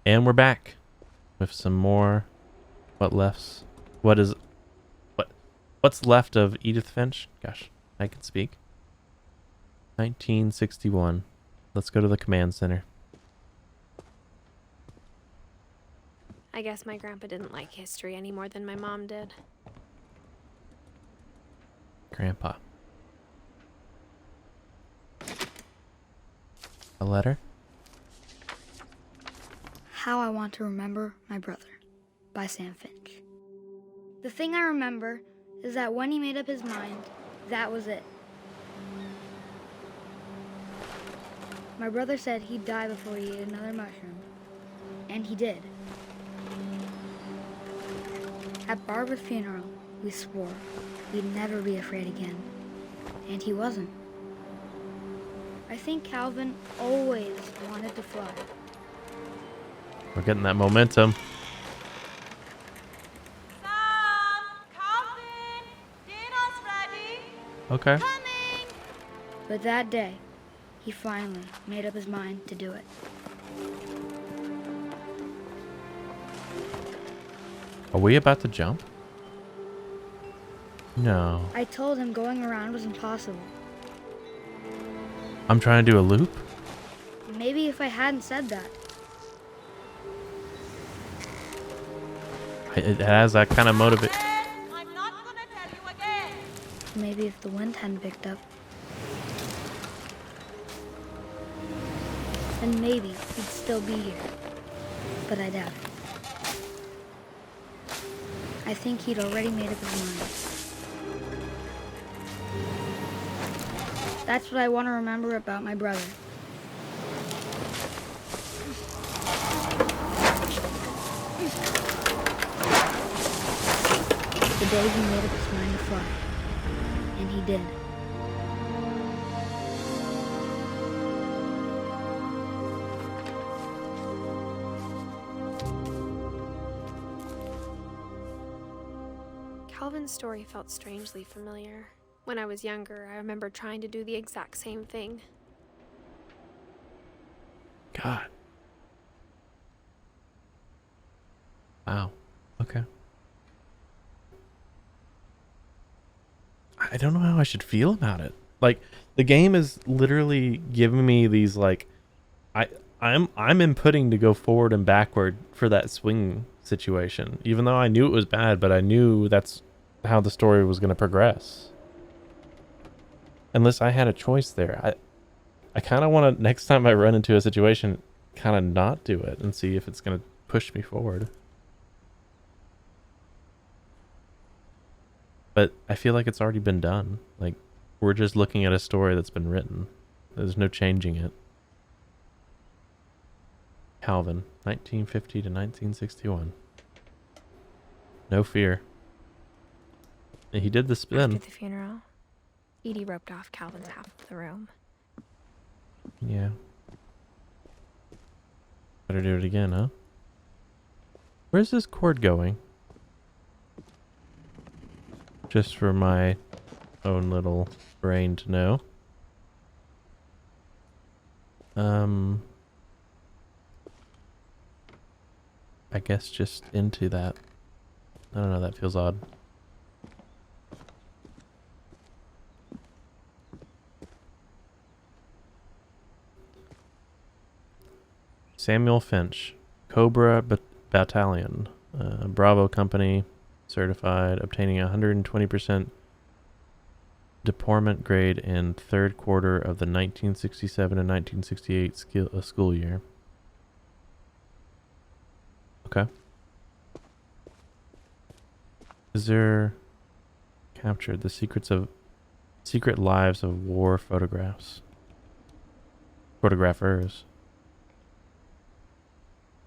And we're back with some more. What is what's left of Edith Finch? Gosh, I can speak. 1961. Let's go to the command center. I guess my grandpa didn't like history any more than my mom did. Grandpa. A letter? How I Want to Remember My Brother by Sam Finch. The thing I remember is that when he made up his mind, that was it. My brother said he'd die before he ate another mushroom, and he did. At Barbara's funeral, we swore we'd never be afraid again, and he wasn't. I think Calvin always wanted to fly. We're getting that momentum. Sam! Calvin! Dinner's ready! Okay. Coming! But that day, he finally made up his mind to do it. Are we about to jump? No. I told him going around was impossible. I'm trying to do a loop? Maybe if I hadn't said that. It has that kind of motivate. I'm not gonna tell you again! Maybe if the wind hadn't picked up. Then maybe he'd still be here. But I doubt it. I think he'd already made up his mind. That's what I want to remember about my brother. The day he made up his mind to fly. And he did. Calvin's story felt strangely familiar. When I was younger, I remember trying to do the exact same thing. God. Wow. Okay. I don't know how I should feel about it. Like, the game is literally giving me these, like, I'm inputting to go forward and backward for that swing situation, even though I knew it was bad, but I knew that's how the story was going to progress. Unless I had a choice there. I kind of want to, next time I run into a situation, kind of not do it and see if it's going to push me forward. But I feel like it's already been done. Like, we're just looking at a story that's been written. There's no changing it. Calvin, 1950 to 1961. No fear. And he did the spin. After the funeral, Edie roped off Calvin's half of the room. Yeah. Better do it again, huh? Where's this cord going? Just for my own little brain to know. I guess just into that. I don't know, that feels odd. Samuel Finch, Cobra Battalion, Bravo Company, certified, obtaining 120% deportment grade in third quarter of the 1967 and 1968 school year. Okay. Is there captured the secret lives of war photographs? Photographers.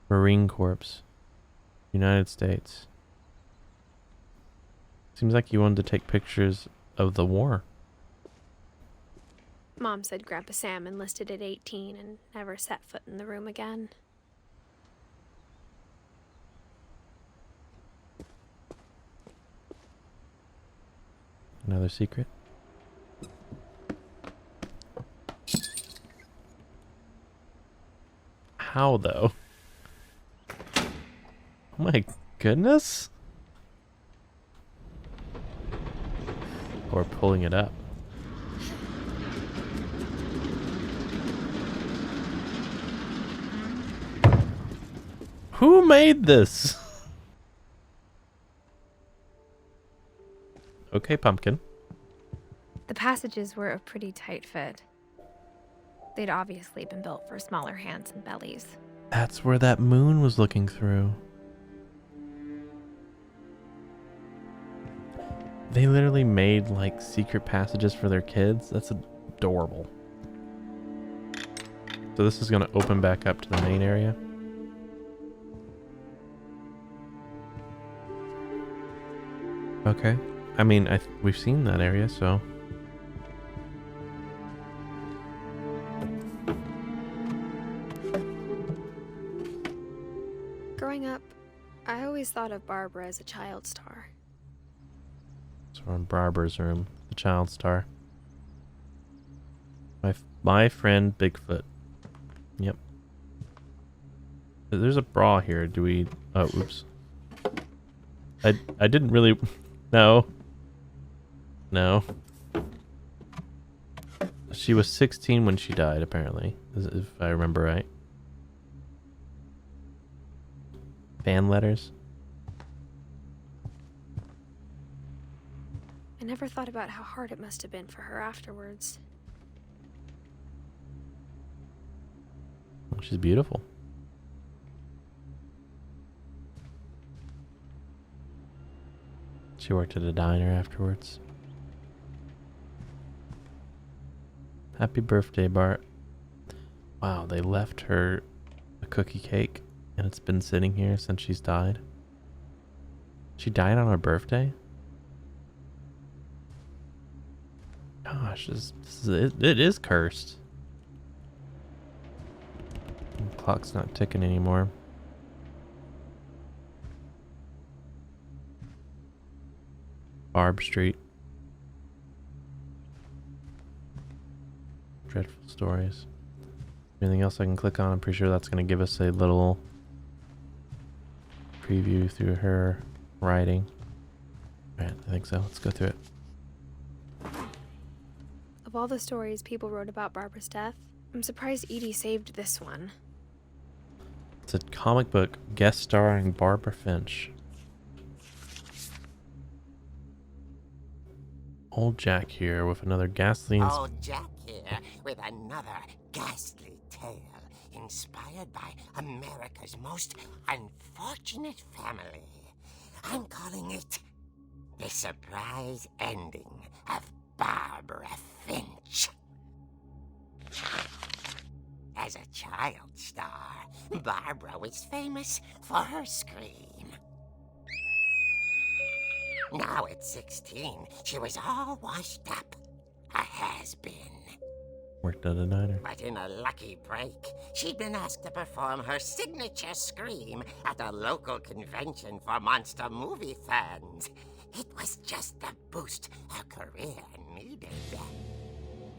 Marine Corps, United States. Seems like you wanted to take pictures of the war. Mom said Grandpa Sam enlisted at 18 and never set foot in the room again. Another secret. How though? Oh my goodness. Or pulling it up. Who made this? Okay, pumpkin. The passages were a pretty tight fit. They'd obviously been built for smaller hands and bellies. That's where that moon was looking through. They literally made like secret passages for their kids. That's adorable. So this is going to open back up to the main area. Okay. I mean, we've seen that area, so... Growing up, I always thought of Barbara as a child star. So we're in Barbara's room, the child star. My friend Bigfoot. Yep. There's a bra here. Do we... Oh, oops. I didn't really... No. No. She was 16 when she died, apparently, if I remember right. Fan letters. I never thought about how hard it must have been for her afterwards. Well, she's beautiful. She worked at a diner afterwards. Happy birthday, Bart. Wow, they left her a cookie cake, and it's been sitting here since she's died. She died on her birthday? Gosh, it is cursed. The clock's not ticking anymore. Barb Street. Dreadful stories. Anything else I can click on? I'm pretty sure that's going to give us a little preview through her writing. Alright, I think so. Let's go through it. Of all the stories people wrote about Barbara's death, I'm surprised Edie saved this one. It's a comic book guest starring Barbara Finch. Old Jack here with another gasoline... Old Jack here with another ghastly tale inspired by America's most unfortunate family. I'm calling it The Surprise Ending of Barbara Finch. As a child star, Barbara was famous for her scream. Now at 16, she was all washed up. A has-been. Worked at a diner. But in a lucky break, she'd been asked to perform her signature scream at a local convention for monster movie fans. It was just the boost her career needed.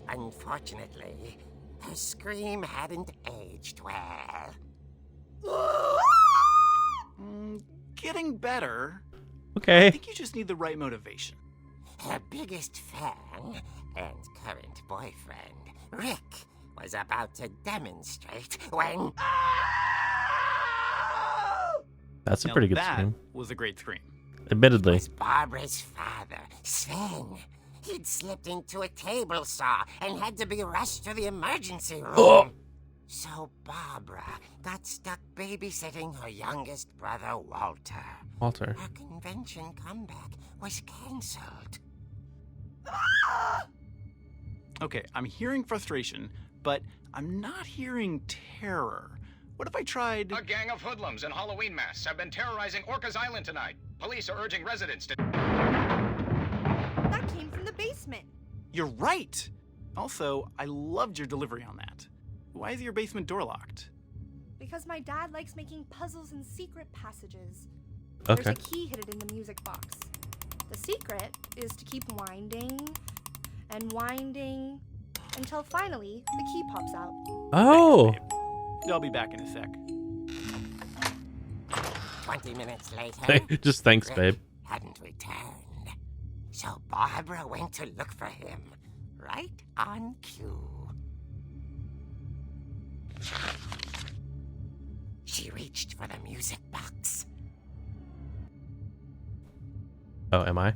Unfortunately, her scream hadn't aged well. Getting better. I Okay. think you just need the right motivation. Her biggest fan and current boyfriend, Rick, was about to demonstrate when... That's a Now pretty good that scream. was a great scream. Admittedly. was Barbara's father, Sven. He'd slipped into a table saw and had to be rushed to the emergency room. Oh. So Barbara got stuck babysitting her youngest brother, Walter. Walter. Her convention comeback was cancelled. Okay, I'm hearing frustration, but I'm not hearing terror. What if I tried... A gang of hoodlums in Halloween masks have been terrorizing Orcas Island tonight. Police are urging residents to... That came from the basement. You're right! Also, I loved your delivery on that. Why is your basement door locked? Because my dad likes making puzzles and secret passages. Okay. There's a key hidden in the music box. The secret is to keep winding and winding until finally the key pops out. Oh! Thanks, babe. I'll be back in a sec. 20 minutes later, Hey, just thanks, Rick babe. hadn't returned. So Barbara went to look for him, right on cue. She reached for the music box. Oh, am I?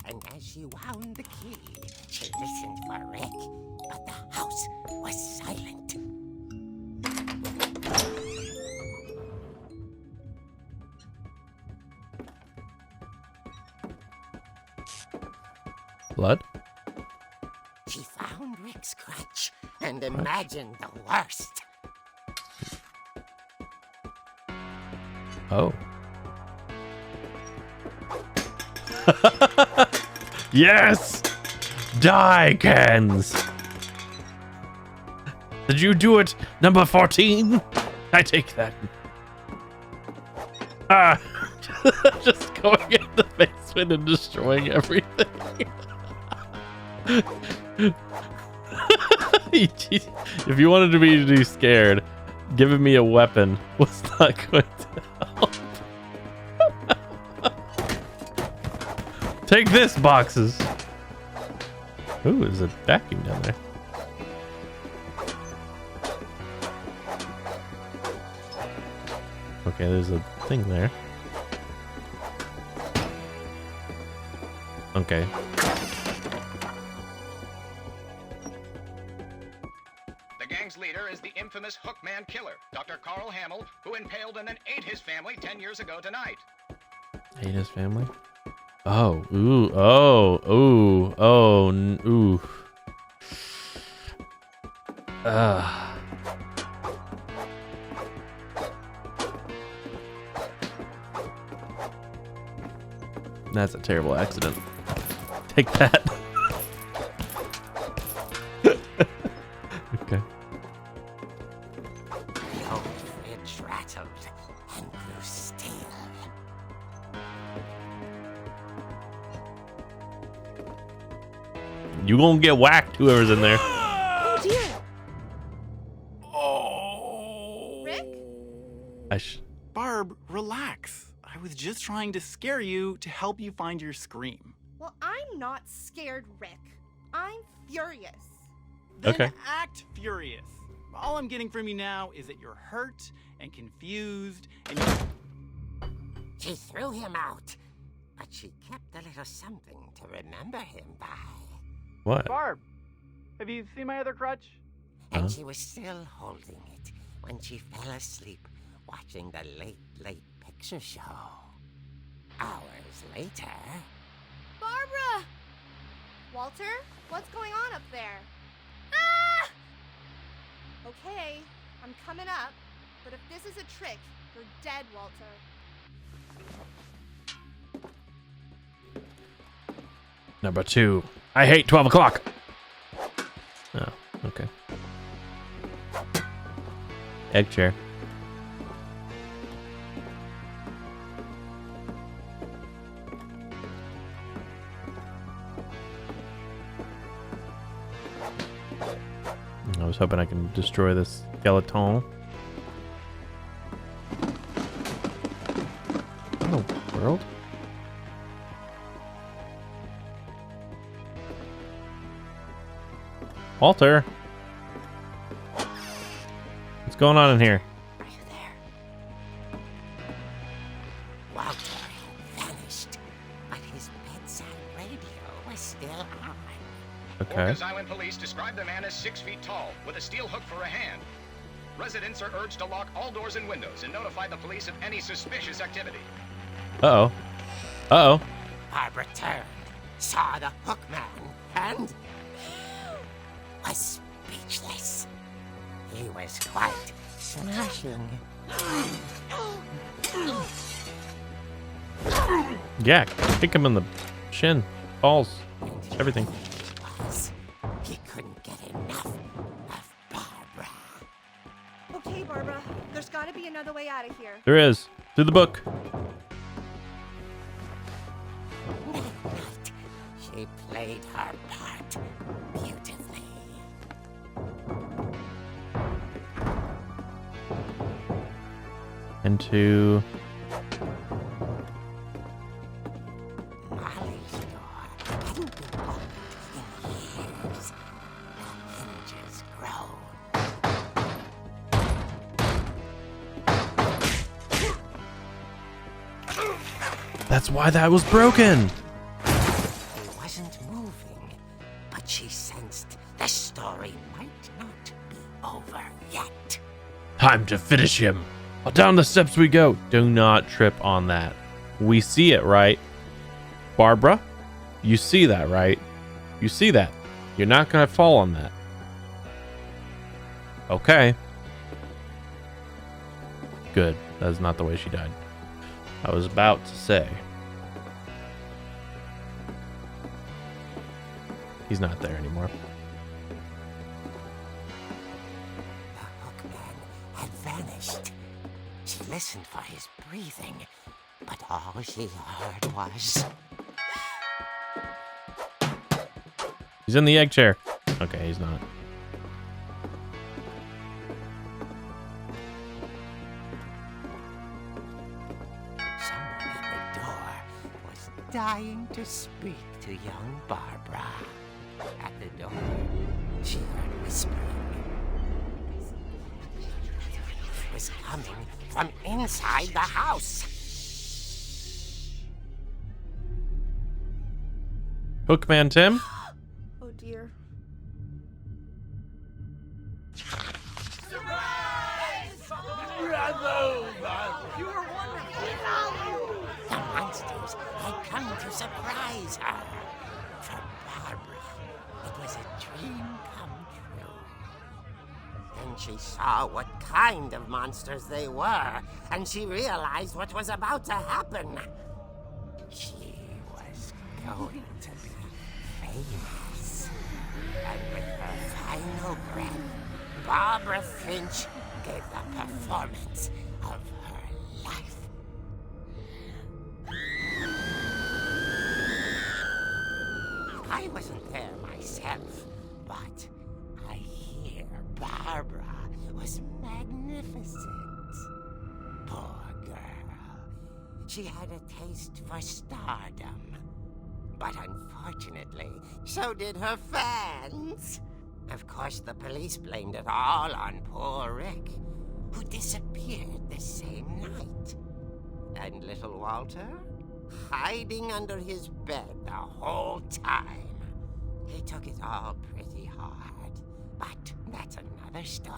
And as she wound the key, she listened for Rick, but the house was silent. Blood? She found Rick's crutch and imagined the worst. Oh. Yes! Die, cans! Did you do it, number 14? I take that. Ah! Just going in the basement and destroying everything. If you wanted me to be scared, giving me a weapon was not going to help. Take this, boxes. Ooh, there's a vacuum down there. Okay, there's a thing there. Okay. The gang's leader is the infamous Hookman killer, Dr. Carl Hamill, who impaled and then ate his family 10 years ago tonight. Ate his family? Oh, ooh, oh, ooh, oh, ooh. That's a terrible accident. Take that. Okay. The old fridge rattled and grew still. You gonna get whacked, whoever's in there. Oh dear! Oh. Rick? Barb, relax. I was just trying to scare you to help you find your scream. Well, I'm not scared, Rick. I'm furious. Then Okay. act furious. All I'm getting from you now is that you're hurt and confused and She threw him out, but she kept a little something to remember him by. What? Barb, have you seen my other crutch? And she was still holding it when she fell asleep watching the late picture show. Hours later... Barbara! Walter, what's going on up there? Ah! Okay, I'm coming up, but if this is a trick, you're dead, Walter. Number 2. I hate 12 o'clock. Oh, okay. Egg chair. I was hoping I can destroy this skeleton. Oh, world? Walter! What's going on in here? Are you there? Walter had vanished, but his bedside radio was still on. Okay. Orcas Island police describe the man as 6 feet tall, with a steel hook for a hand. Residents are urged to lock all doors and windows and notify the police of any suspicious activity. Uh-oh. Uh-oh. Barbara turned, saw the hook man, and was speechless. He was quite smashing. Yeah, kick him in the shin, balls, everything. He couldn't get enough of Barbara. Okay, Barbara, there's gotta be another way out of here. There is. Through the book. That night, she played her part beautifully. into... Molly's door hadn't been opened in years. The hinges groaned. That's why that was broken! He wasn't moving, but she sensed the story might not be over yet. Time to finish him. Down the steps we go. Do not trip on that. We see it, right? Barbara, you see that, right? You see that. You're not going to fall on that. Okay. Good. That's not the way she died. I was about to say. He's not there anymore. The hookman had vanished. She listened for his breathing, but all she heard was... He's in the egg chair. Okay, he's not. Someone at the door was dying to speak to young Barbara. At the door, she heard whispering. It was coming from inside the house. Hookman Tim? Oh dear. The monsters had come to surprise her. For Barbara, it was a dream come true. Then she saw what kind of monsters they were, and she realized what was about to happen. She was going to be famous. And with her final breath, Barbara Finch gave the performance of her life. I wasn't there myself, but I hear Barbara was magnificent. Poor girl. She had a taste for stardom. But unfortunately, so did her fans. Of course, the police blamed it all on poor Rick, who disappeared the same night. And little Walter? Hiding under his bed the whole time. He took it all pretty hard, but that's another story.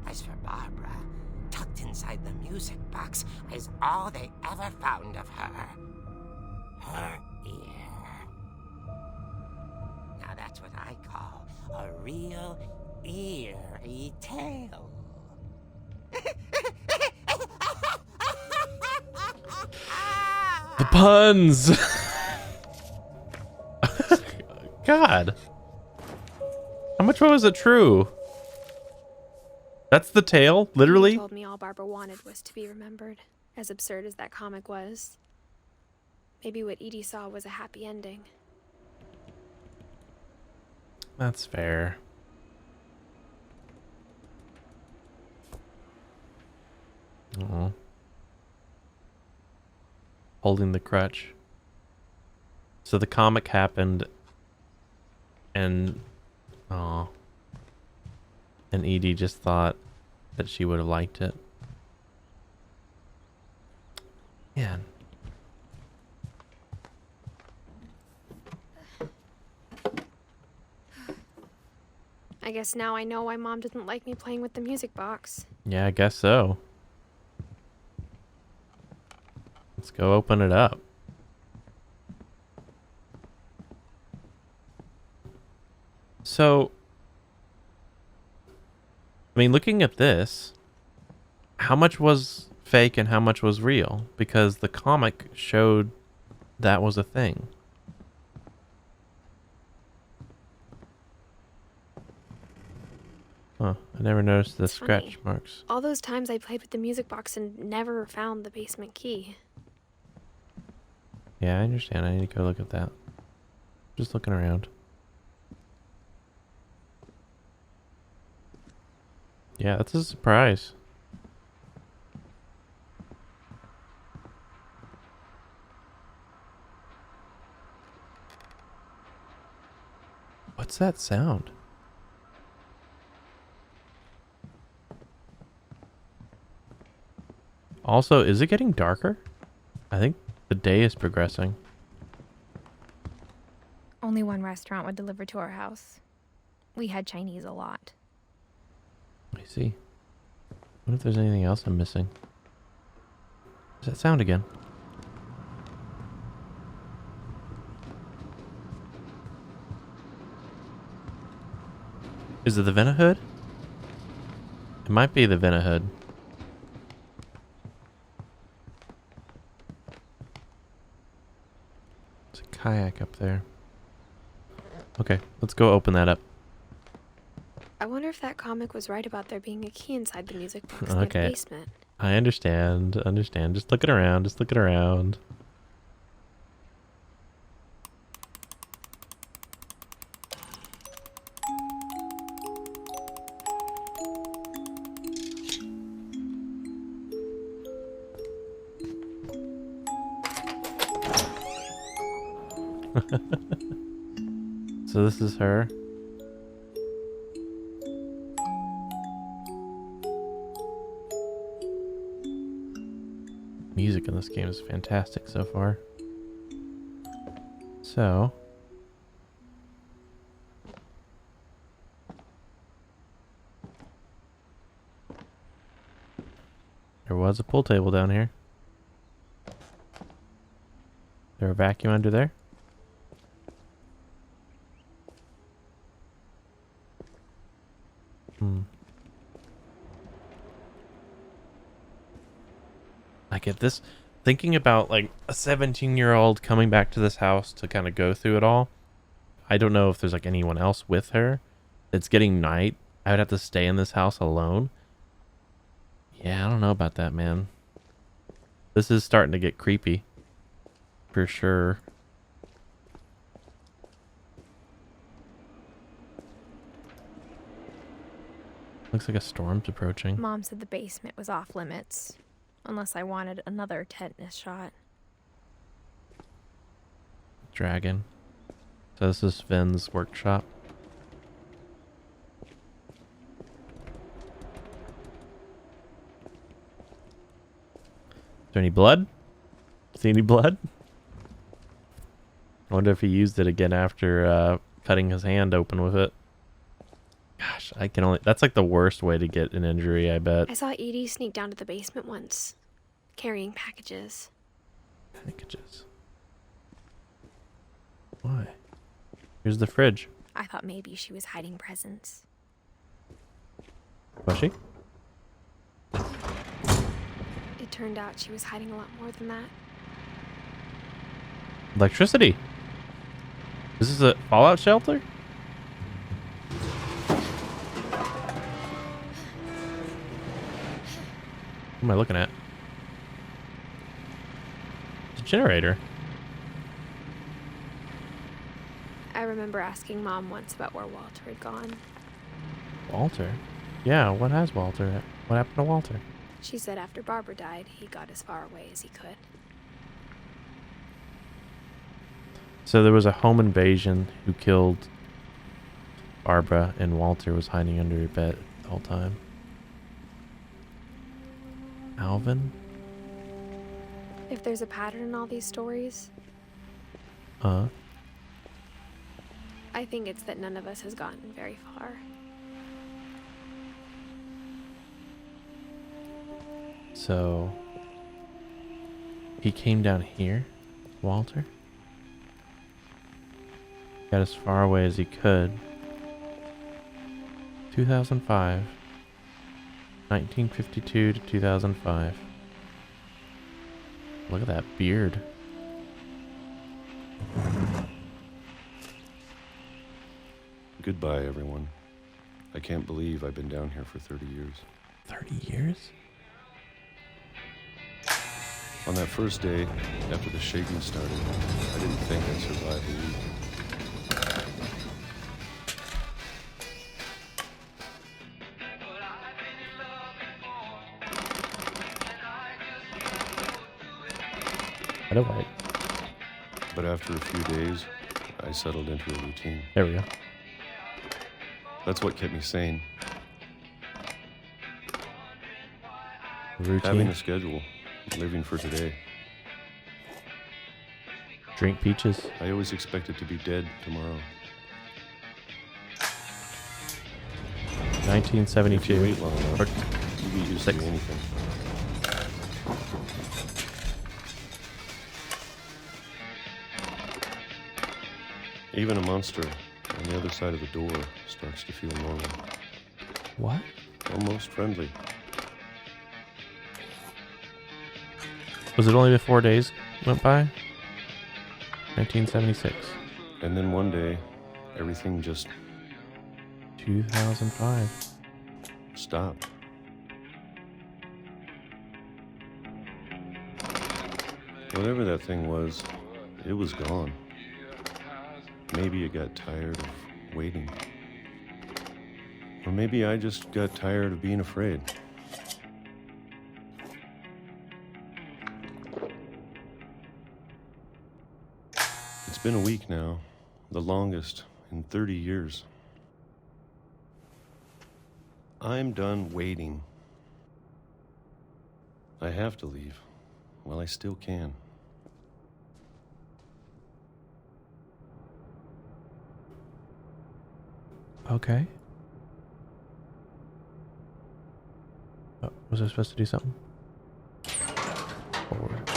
As for Barbara, tucked inside the music box is all they ever found of her. Her ear. Now that's what I call a real eerie tale. The puns! God. How much was it true? That's the tale? Literally? He told me all Barbara wanted was to be remembered, as absurd as that comic was. Maybe what Edie saw was a happy ending. That's fair. Oh. Holding the crutch. So the comic happened and and Edie just thought that she would have liked it. Man. I guess now I know why Mom didn't like me playing with the music box. Yeah, I guess so. Let's go open it up. So, I mean, looking at this, how much was fake and how much was real? Because the comic showed that was a thing. Huh, I never noticed the It's scratch funny. marks. All those times I played with the music box and never found the basement key. Yeah, I understand. I need to go look at that. Just looking around. Yeah, that's a surprise. that sound? Also, is it getting darker? I think the day is progressing. Only one restaurant would deliver to our house. We had Chinese a lot. I see. What if there's anything else I'm missing? Does that sound again? Is it the Venahood? It might be the Venahood. There's a kayak up there. Okay, let's go open that up. I wonder if that comic was right about there being a key inside the music box near the Okay. basement. I understand. Understand. Just looking around. Just looking around. So this is her. Music in this game is fantastic so far. So there was a pool table down here. There a vacuum under there? I get this, thinking about like a 17-year-old coming back to this house to kind of go through it all. I don't know if there's like anyone else with her. It's getting night. I would have to stay in this house alone. Yeah, I don't know about that, man. This is starting to get creepy. For sure. Looks like a storm's approaching. Mom said the basement was off limits. Unless I wanted another tetanus shot. Dragon. So this is Finn's workshop. Is there any blood? See any blood? I wonder if he used it again after cutting his hand open with it. Gosh, I can only... That's like the worst way to get an injury, I bet. I saw Edie sneak down to the basement once, carrying packages. Packages? Why? Here's the fridge. I thought maybe she was hiding presents. Was she? It turned out she was hiding a lot more than that. Electricity. This is a fallout shelter? What am I looking at? It's a generator. I remember asking Mom once about where Walter had gone. Walter? Yeah, what has Walter? What happened to Walter? She said after Barbara died, he got as far away as he could. So there was a home invasion who killed Barbara, and Walter was hiding under her bed the whole time. Alvin? If there's a pattern in all these stories, Uh. I think it's that none of us has gotten very far. So he came down here, Walter? Got as far away as he could. 2005. 1952 to 2005. Look at that beard. Goodbye, everyone. I can't believe I've been down here for 30 years. 30 years? On that first day, after the shaking started, I didn't think I'd survive a week. I don't like. But after a few days, I settled into a routine. There we go. That's what kept me sane. Routine. Having a schedule, living for today. Drink peaches. I always expected to be dead tomorrow. If 1972. you wait long enough, Or you get used six. to anything. Even a monster on the other side of the door starts to feel normal. What? Almost friendly. Was it only 4 days went by? 1976. And then one day, everything just 2005. stopped. Whatever that thing was, it was gone. Maybe it got tired of waiting. Or maybe I just got tired of being afraid. It's been a week now, the longest in 30 years. I'm done waiting. I have to leave while I still can. Okay. Oh, was I supposed to do something? Forward.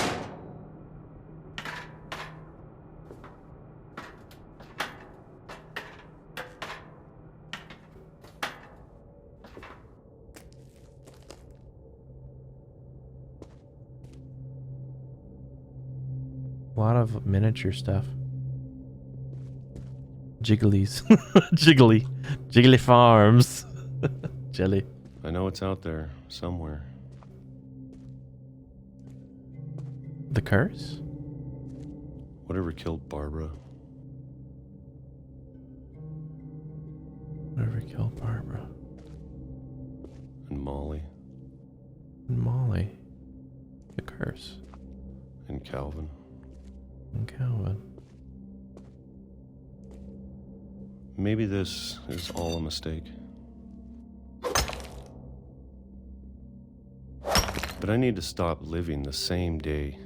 A lot of miniature stuff. Jigglies. Jiggly Farms. Jelly. I know it's out there somewhere. The curse? Whatever killed Barbara. Whatever killed Barbara. And Molly. And Molly. The curse. And Calvin. And Calvin. Maybe this is all a mistake. But I need to stop living the same day,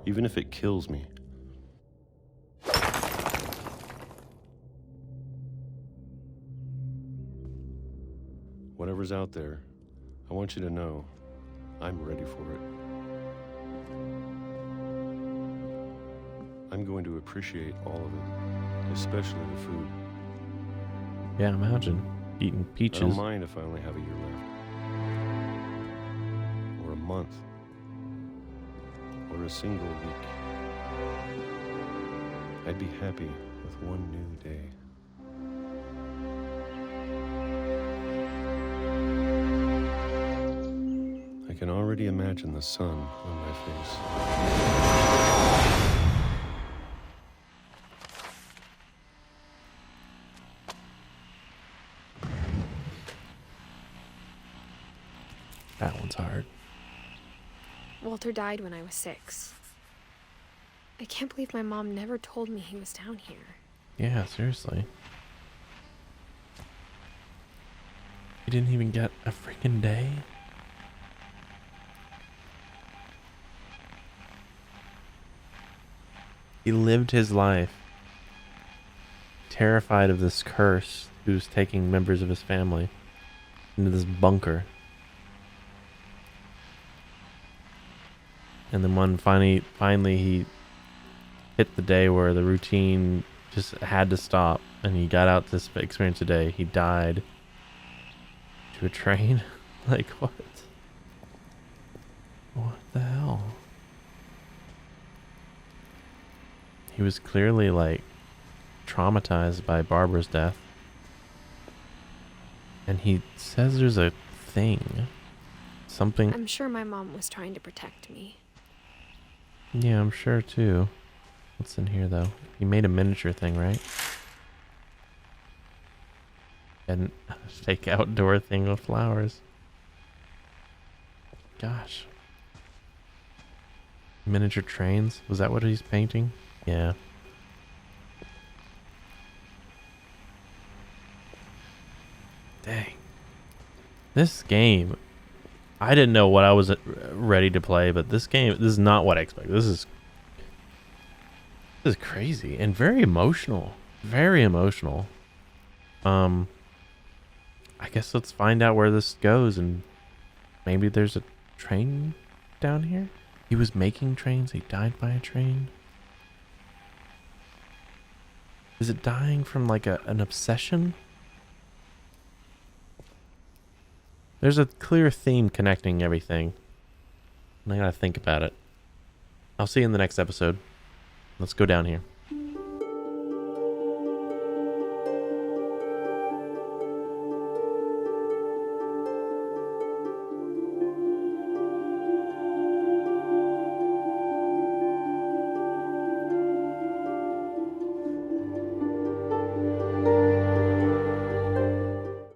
even if it kills me. Whatever's out there, I want you to know I'm ready for it. I'm going to appreciate all of it, especially the food. Yeah, imagine eating I peaches. don't mind if I only have a year left. Or a month. Or a single week. I'd be happy with one new day. I can already imagine the sun on my face. That one's hard. Walter died when I was 6. I can't believe my mom never told me he was down here. Yeah, seriously. You didn't even get a freaking day? He lived his life terrified of this curse who's taking members of his family into this bunker. And then finally he hit the day where the routine just had to stop and he got out to experience a day. He died to a train. Like, what? What the hell? He was clearly, like, traumatized by Barbara's death. And he says there's a thing. Something. I'm sure my mom was trying to protect me. Yeah, I'm sure too. What's in here though? You made a miniature thing, right? And a fake outdoor thing with flowers. Gosh. Miniature trains? Was that what he's painting? Yeah. Dang. This game, I didn't know what I was ready to play, but this is not what I expected. This is crazy and very emotional. Very emotional. I guess let's find out where this goes, and maybe there's a train down here. He was making trains. He died by a train. Is it dying from like an obsession? There's a clear theme connecting everything, and I gotta think about it. I'll see you in the next episode. Let's go down here.